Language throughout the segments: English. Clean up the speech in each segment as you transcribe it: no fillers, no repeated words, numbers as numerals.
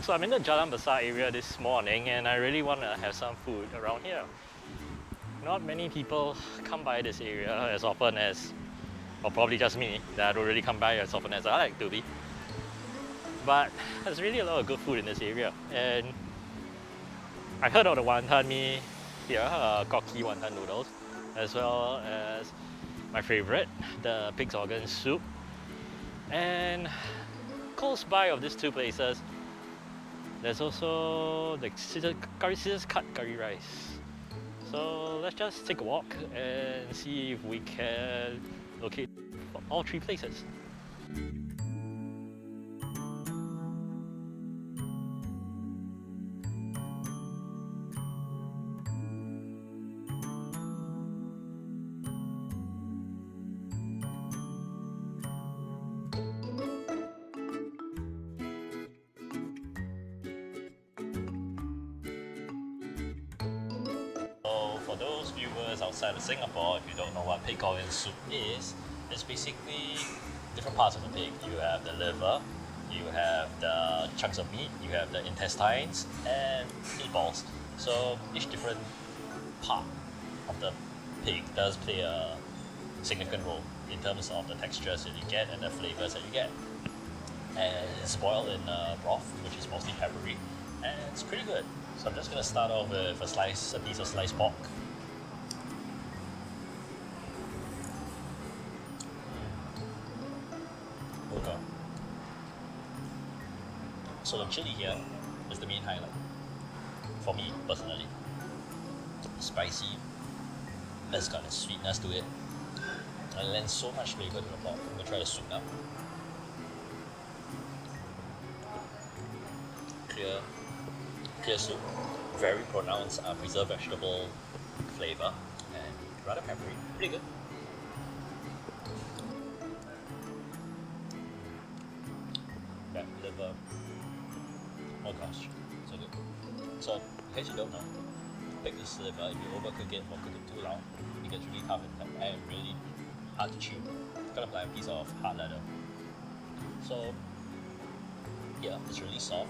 So I'm in the Jalan Besar area this morning and I really want to have some food around here. Not many people come by this area as often as, or probably just me, that I don't really come by as often as I like to be. But there's really a lot of good food in this area. And I heard of the wonton mee here, Kok Kee Wanton Noodles, as well as my favorite, the pig's organ soup. And close by of these two places, there's also the scissors cut curry rice. So let's just take a walk and see if we can locate all three places. For those viewers outside of Singapore, if you don't know what pig organ soup is, it's basically different parts of the pig. You have the liver, you have the chunks of meat, you have the intestines, and meatballs. So each different part of the pig does play a significant role in terms of the textures that you get and the flavors that you get. And it's boiled in broth, which is mostly peppery, and it's pretty good. So I'm just going to start off with a piece of sliced pork. Okay. So the chili here is the main highlight for me personally. Spicy, it's got a sweetness to it, and it lends so much flavor to the pork. I'm going to try the soup now. Clear soup, very pronounced preserved vegetable flavor, and rather peppery, pretty good. That liver, oh gosh, so good. So, in case you don't know, pick this liver, if you overcook it or cook it too long, it gets really tough and really hard to chew. Kind of like a piece of hard leather. So, yeah, it's really soft.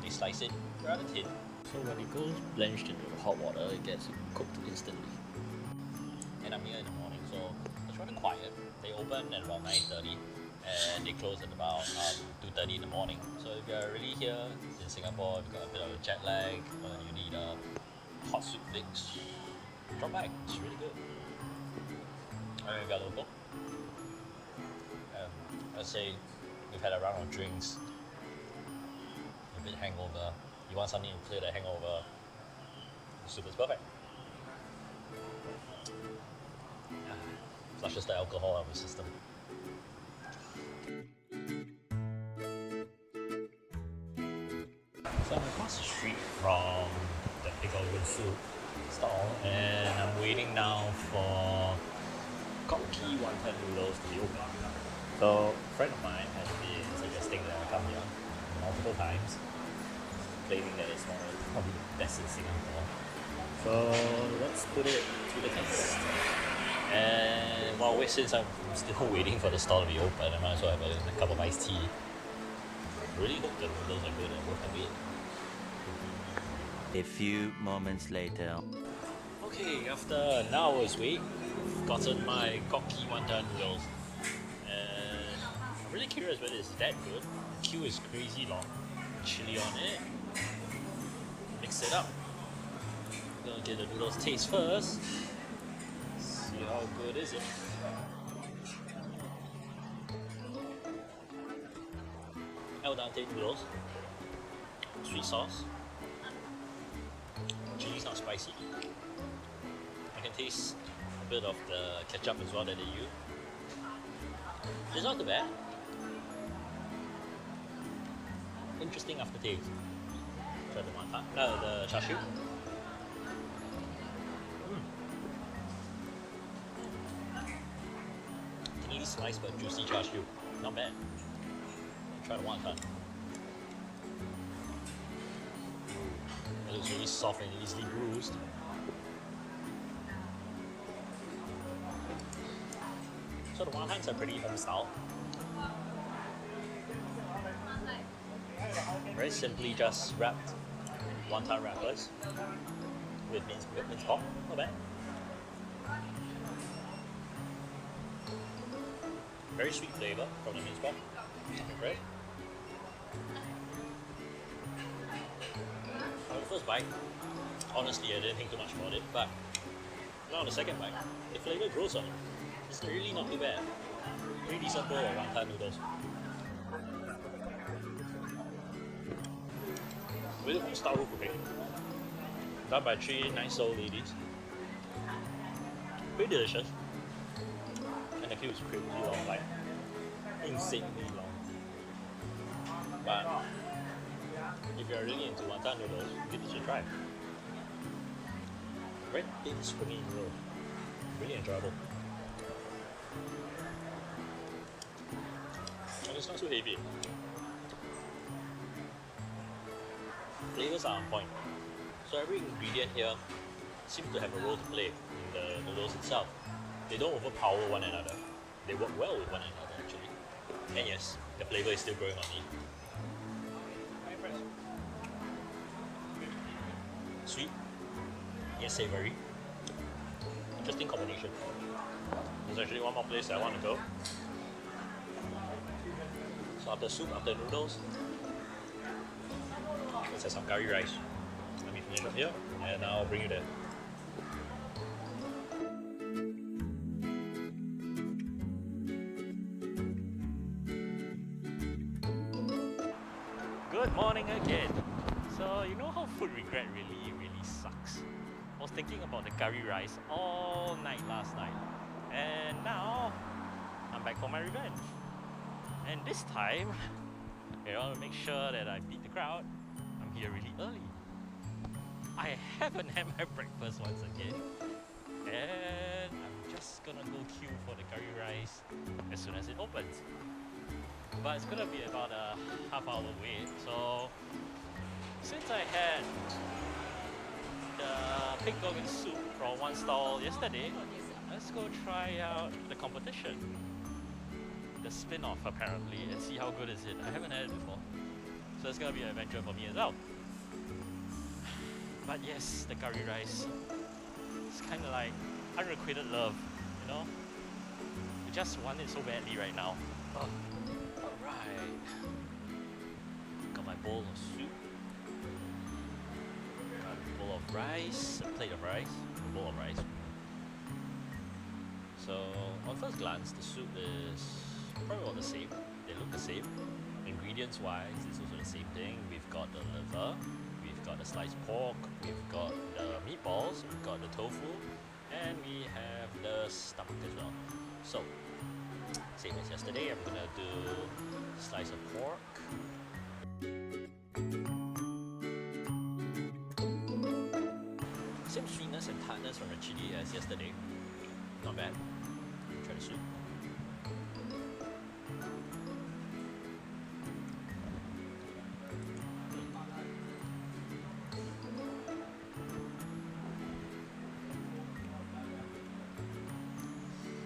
They slice it rather thin. So when it goes blanched into the hot water, it gets cooked instantly. And I'm here in the morning, so it's rather quiet. They open at around 9:30 and they close at about 2:30 in the morning. So if you're really here in Singapore, if you've got a bit of a jet lag, or you need a hot soup fix, drop by. It's really good. And if you're local, let's say we've had a round of drinks, a bit hangover, you want something to clear the hangover, the soup is perfect. Flushes the alcohol out of the system. So I'm across the street from the pig organ soup stall and I'm waiting now for Kok Kee Wanton Noodles to be open. So a friend of mine has been suggesting that I come here multiple times, claiming that it's one of probably the best in Singapore. So let's put it to the test. And since I'm still waiting for the stall to be open, I might as well have a cup of iced tea. Really hope the noodles are good and worth the wait. A few moments later. Okay, after an hour's wait, I've gotten my Kok Kee Wanton Noodles. And I'm really curious whether it's that good. The queue is crazy long. Chili on it. Mix it up. Gonna get the noodles taste first. See how good is it. El dente noodles. Sweet sauce. Chili's not spicy. I can taste a bit of the ketchup as well that they use. It's not too bad. Interesting aftertaste. Try the wonton, the char siu. Thinly sliced but juicy char siu. Not bad. Try the wonton. It looks really soft and easily bruised. So the wontons are pretty home style. Very simply just wrapped wonton wrappers with minced pork. Not bad. Very sweet flavour from the minced pork. Right? On the first bite, honestly I didn't think too much about it, but now on the second bite, the flavour grows on you. It's really not too bad. Pretty decent bowl of wonton noodles. Really home style cooking. Done by 3 nice old ladies. Pretty delicious. And the queue is crazy long, like insanely long. But if you're really into wonton noodles, give this a try. Very thin, springy noodle. Really enjoyable. And it's not so heavy. Flavors are on point. So every ingredient here seems to have a role to play in the noodles itself. They don't overpower one another. They work well with one another actually. And yes, the flavor is still growing on me. Sweet, yet savoury. Interesting combination. There's actually one more place I want to go. So after soup, after noodles, let's have some curry rice. Let me finish up here and I'll bring you there. Good morning again. So you know how food regret really sucks? I was thinking about the curry rice all night last night, and now I'm back for my revenge. And this time, in order to make sure that I beat the crowd, I'm here really early. I haven't had my breakfast once again, and I'm just gonna go queue for the curry rice as soon as it opens. But it's gonna be about a half-hour wait, so since I had the pig organ soup from one stall yesterday, let's go try out the competition. The spin-off apparently, and see how good is it. I haven't had it before, so it's gonna be an adventure for me as well. But yes, the curry rice, it's kind of like unrequited love, you know? I just want it so badly right now. Oh. Alright, got my bowl of soup, got a bowl of rice, a plate of rice, a bowl of rice. So on first glance, the soup is probably all the same. They look the same. Ingredients wise, it's also the same thing. We've got the liver, we've got the sliced pork, we've got the meatballs, we've got the tofu, and we have the stomach as well. So same as yesterday, I'm gonna do a slice of pork. Same sweetness and tartness from the chili as yesterday. Not bad. Try the soup.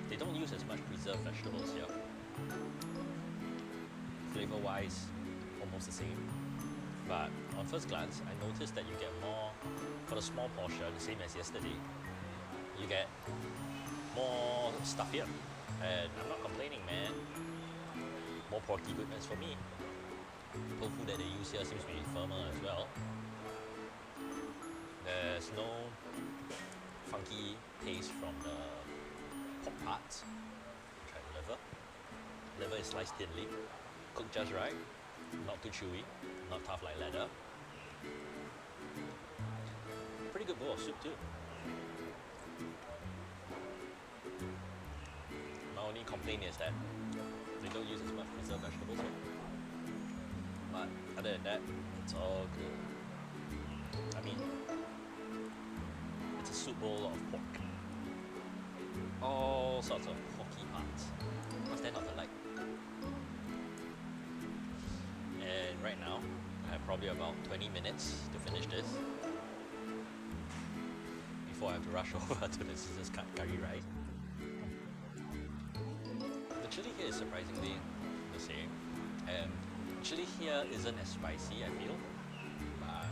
They don't use as much preserved vegetables here. Flavor-wise, almost the same. But on first glance, I noticed that you get more, for the small portion, the same as yesterday, you get more stuff here. And I'm not complaining, man. More porky goodness for me. Tofu that they use here seems to be firmer as well. There's no funky taste from the pork parts. Try the liver. Liver is sliced thinly, cooked just right, not too chewy, not tough like leather. Pretty good bowl of soup too. My only complaint is that they don't use as much preserved vegetables here. But other than that, it's all good. I mean, it's a soup bowl of pork. All sorts of porky parts. What's there not to like? And right now, I have probably about 20 minutes to finish this before I have to rush over to the scissors cut curry rice. The chili here is surprisingly the same, and chili here isn't as spicy, I feel, but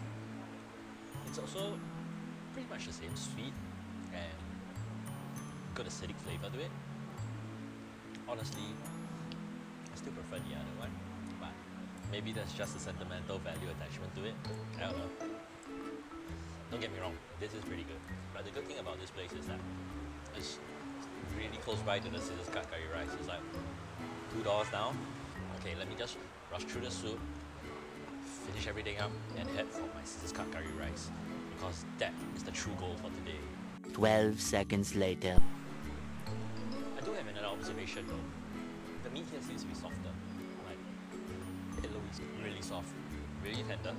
it's also pretty much the same, sweet and good acidic flavor to it. Honestly, I still prefer the other one, but maybe that's just a sentimental value attachment to it. I don't know. Don't get me wrong, this is pretty good. But the good thing about this place is that it's really close by to the Scissors Cut curry rice. It's like $2 down. Okay, let me just rush through the soup, finish everything up, and head for my Scissors Cut curry rice. Because that is the true goal for today. 12 seconds later. I do have another observation though. The meat here seems to be softer. Like, it looks really soft, really tender.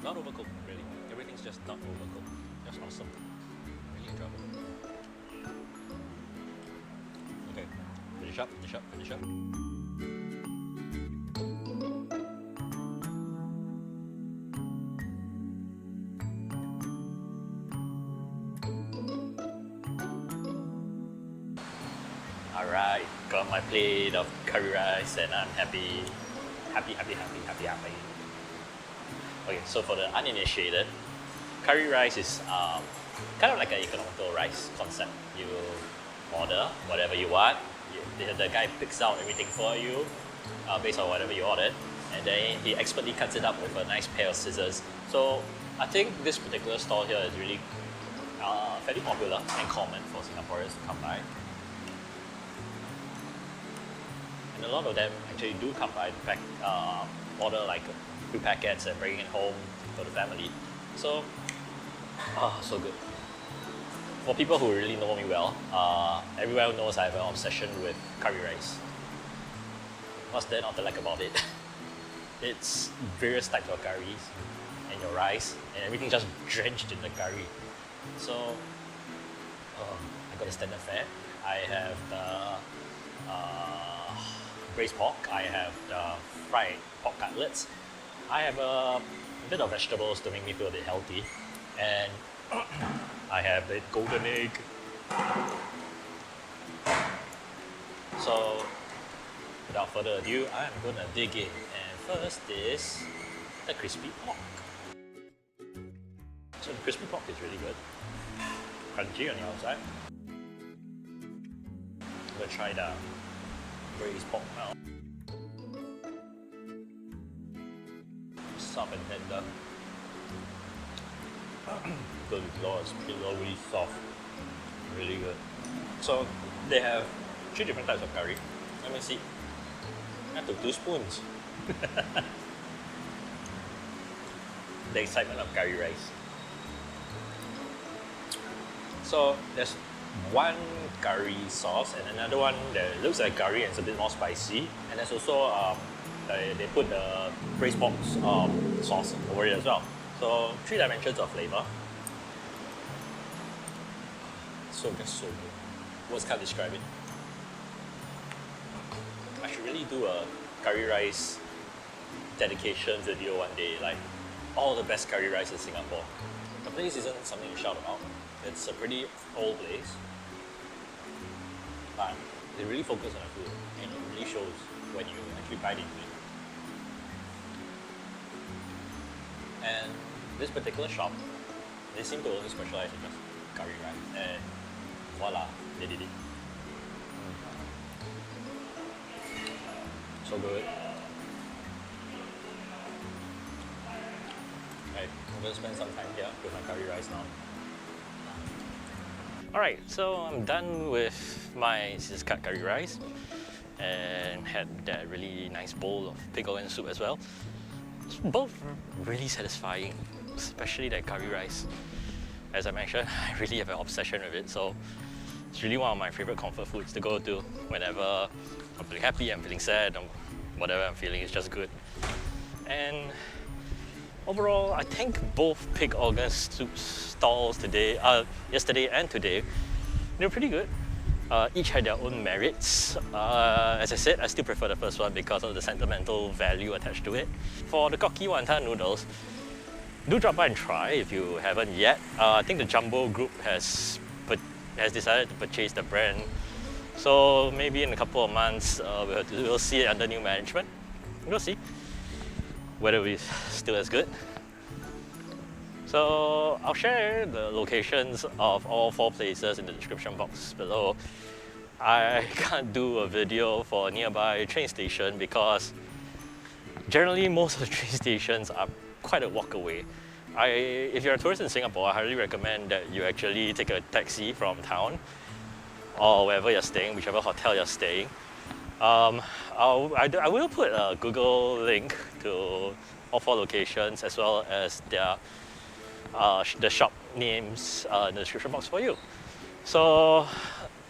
Not overcooked, really. Everything's just not overcooked. Just awesome. Really enjoyable. Okay, finish up, finish up, finish up. Alright, got my plate of curry rice and I'm happy. Happy. Okay, so for the uninitiated, curry rice is kind of like an economical rice concept. You order whatever you want, the guy picks out everything for you based on whatever you ordered, and then he expertly cuts it up with a nice pair of scissors. So I think this particular stall here is really fairly popular and common for Singaporeans to come by. And a lot of them actually do come by to order like 2 packets and bring it home for the family. So, so good. For people who really know me well, everyone knows I have an obsession with curry rice. What's there not to like about it? It's various types of curries and your rice, and everything just drenched in the curry. So, I got the standard fare. I have the braised pork. I have the fried pork cutlets. I have a bit of vegetables to make me feel a bit healthy, and I have the golden egg. So, without further ado, I'm gonna dig in. And first is the crispy pork. So the crispy pork is really good, crunchy on the outside. I'm gonna try the braised pork now. Soft and tender. Good lord, it's really soft. Really good. So they have 3 different types of curry. Let me see. I took 2 spoons. The excitement of curry rice. So there's one curry sauce and another one that looks like curry and it's a bit more spicy. And there's also they put the braised pork sauce over it as well. So 3 dimensions of flavor. So good. Words can't describe it. I should really do a curry rice dedication video one day, like all the best curry rice in Singapore. The place isn't something to shout about. It's a pretty old place, but they really focus on the food, and it really shows when you actually bite into it. And this particular shop, they seem to only specialize in just curry rice, and voila, they did it. So good. Right, I'm gonna spend some time here with my curry rice now. Alright, so I'm done with my Scissors Cut curry rice and had that really nice bowl of pig organ soup as well. Both really satisfying, especially that curry rice. As I mentioned, I really have an obsession with it, so it's really one of my favorite comfort foods to go to whenever I'm feeling happy, I'm feeling sad, whatever I'm feeling is just good. And overall, I think both pig organ soup stalls today, yesterday and today, they were pretty good. Each had their own merits. As I said, I still prefer the first one because of the sentimental value attached to it. For the Kok Kee Wanton Noodles, do drop by and try if you haven't yet. I think the Jumbo Group has decided to purchase the brand So maybe in a couple of months, we'll see it under new management. We'll see whether we're still as good. So I'll share the locations of all 4 places in the description box below. I can't do a video for a nearby train station because generally most of the train stations are quite a walk away. If you're a tourist in Singapore, I highly recommend that you actually take a taxi from town or wherever you're staying, whichever hotel you're staying. I will put a Google link to all 4 locations as well as their the shop names in the description box for you. So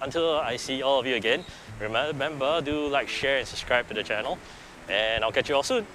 until I see all of you again, remember, do like, share and subscribe to the channel, and I'll catch you all soon.